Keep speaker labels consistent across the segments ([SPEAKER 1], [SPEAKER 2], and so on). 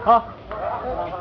[SPEAKER 1] ha.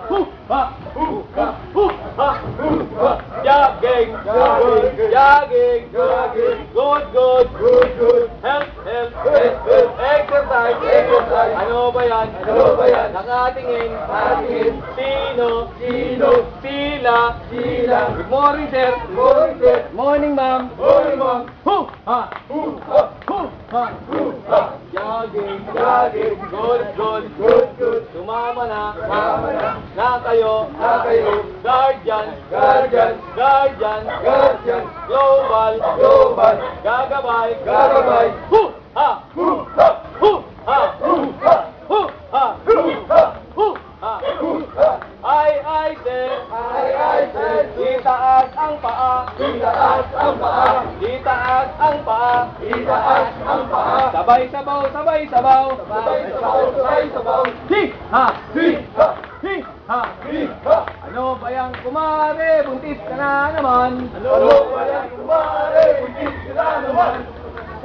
[SPEAKER 1] Hu, ha. Hu, ha. Hu, ha. Hu, ha. Jogging. Jogging. Jogging. Jogging. Good, good. Good, good. Health, health. Health, health. Exercise. Exercise. Ano ba yan? Ano ba yan? Nakatingin. Nakatingin. Sino? Sino? Sila. Sila. Good morning, sir. Good morning, sir. Morning, ma'am. Morning, ma'am. Hu, ha. Hu, ha. Hu, ha. Hu, ha. Jogging. Jogging. Good, good. Good, good. Sumama na. Sumama na. Na kayo. Na kayo. Guardian. Guardian. Guardian. Guardian. Global. Global. Gagabay. Gagabay. Hu, ha. Hu, ha. Hu, ha. Hu, ha. Hu, ha. Hu, ha. Hu, ha. Hu, ha. Ay, sir. Ay, sir. Itaas ang paa. Itaas ang paa. Itaas ang paa. Itaas ang paa. Sabay sabaw, sabay sabaw. Sabay sabaw, sabay sabaw. Hi, ha. Hi, ha. Hi, ha. Hi, ha. Ano ba yang kumare? Buntis ka na naman. Ano ba yang kumare? Buntis ka na naman.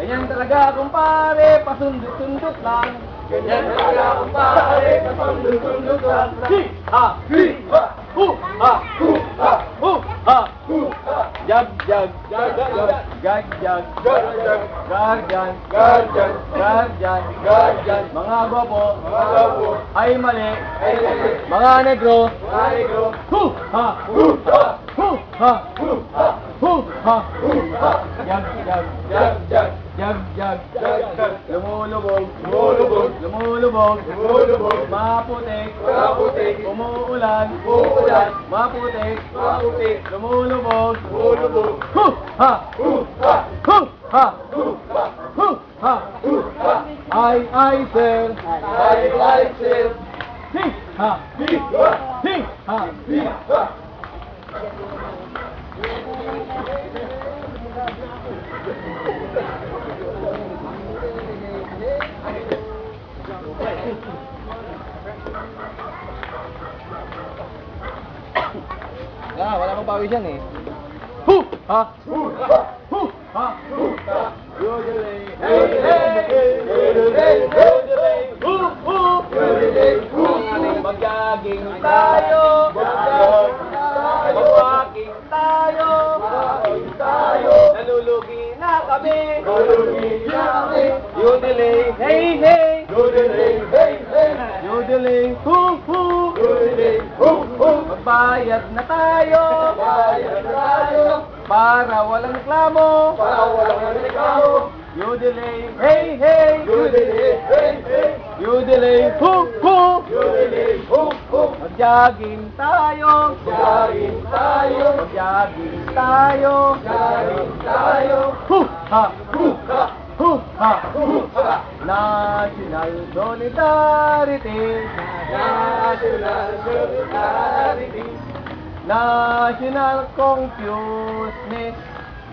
[SPEAKER 1] Ganyan talaga kumpare, pasundot-sundot lang. Ganyan talaga kumpare, pasundot-sundot lang. Hi, ha. Hi, ha. Hu, ha. Hu, ha. Hu, ha. Hu, ha. Jag, jag. Jag, jag. Jag, jag. Jag, jag. Guardian. Guardian. Guardian. Guardian. Mga gwapo. Mga gwapo. Ay mali. Ay mali. Mga negro. Mga negro. Hu, ha. Hu, ha. Hu, ha. Hu, ha. Hu, ha. Hu, ha. Jag, jag. Jag, jag. Jag, jag. Jag, jag. Lumulubog. Lumulubog. Lumulubog. Lumulubog. Maputik. Maputik. Umuulan. Umuulan. Maputik. Maputik. Lumulubog. Lumulubog. Hu, ha. Hu, ha. Hu, ha. Hu, ha. Hu, ha. Hu, ha. Ay, sir. Ay, sir. Hi, ha. Hi, ha. Hi, ha. Hi, ha. Wala pang pawis yan eh. Hu, ha. Hu, ha. Hu, ha. Hu, ha. Yodelay. Hey, hey, hey. Yodelay. Yodelay. Hu, hu. Yodelay. Hu, hu. Mag-jogging tayo. Mag-walking tayo. Mag-walking tayo. Nalulugi na kami. Nalulugi na kami. Yodelay. Hey, hey. Yodelay. Hey, hey. Yodelay. Hu, hu. Yodelay. Hu, hu. Magbayad na tayo. Magbayad na tayo. Para walang reklamo. Para walang reklamo. Yodelay. Hey, hey. Yodelay. Hey, hey. Yodelay. Hu, hu. Yodelay. Hu, hu. Mag-jogging tayo. Jogging tayo. Mag-jogging tayo. Jogging tayo. Hu, ha. Hu, ha. Hu, ha. Hu, ha. National Solidarity. National Solidarity. National Confuseness.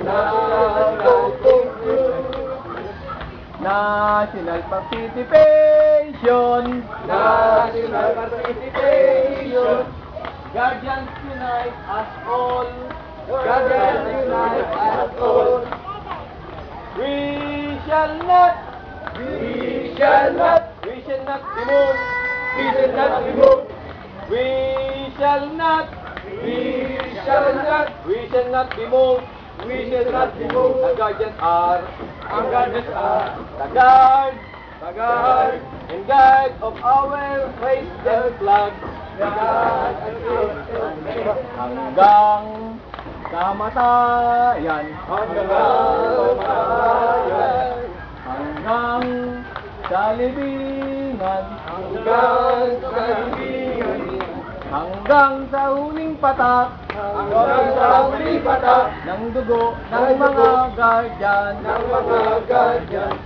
[SPEAKER 1] National Confuseness. National Participation. National Participation. Guardians unite us all. Guardians unite us all. We shall not be moved. We shall not be moved. We shall not be moved. We shall not be moved. The guardians are the guard and guide of our faith and flag. Hanggang kamatayan. Hanggang sa libingan. Hanggang sa huling patak. Ng dugo ng mga guardian.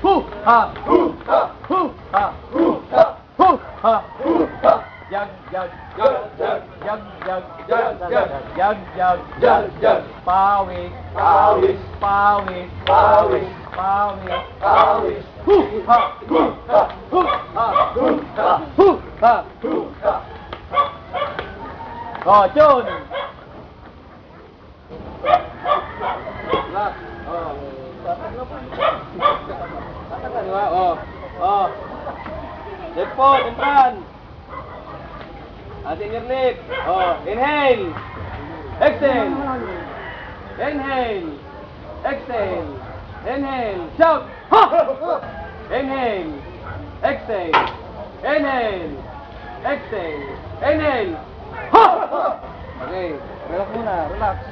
[SPEAKER 1] Hu, ha. Hu, ha. Hu, ha. Hu, ha. Hu, ha. Hu, ha. Jag, jag. Jag, jag. Jag, jag. Jag, jag. Jag, jag. Jag, jag. Pawis. Pawis. Pawis. Pawis. Pawis. Pawis. Hu, ha. Hu, ha. Hu, ha. Hu, ha. Hu, ha. Hu, ha. Oh, John. Oh. Depo, entran. Atin your lip. Oh, inhale. Exhale. Inhale. Exhale. Inhale. Shout. Ha! Inhale. Exhale. Inhale. Exhale. Inhale. Ha! Okay.
[SPEAKER 2] Relax muna, relax.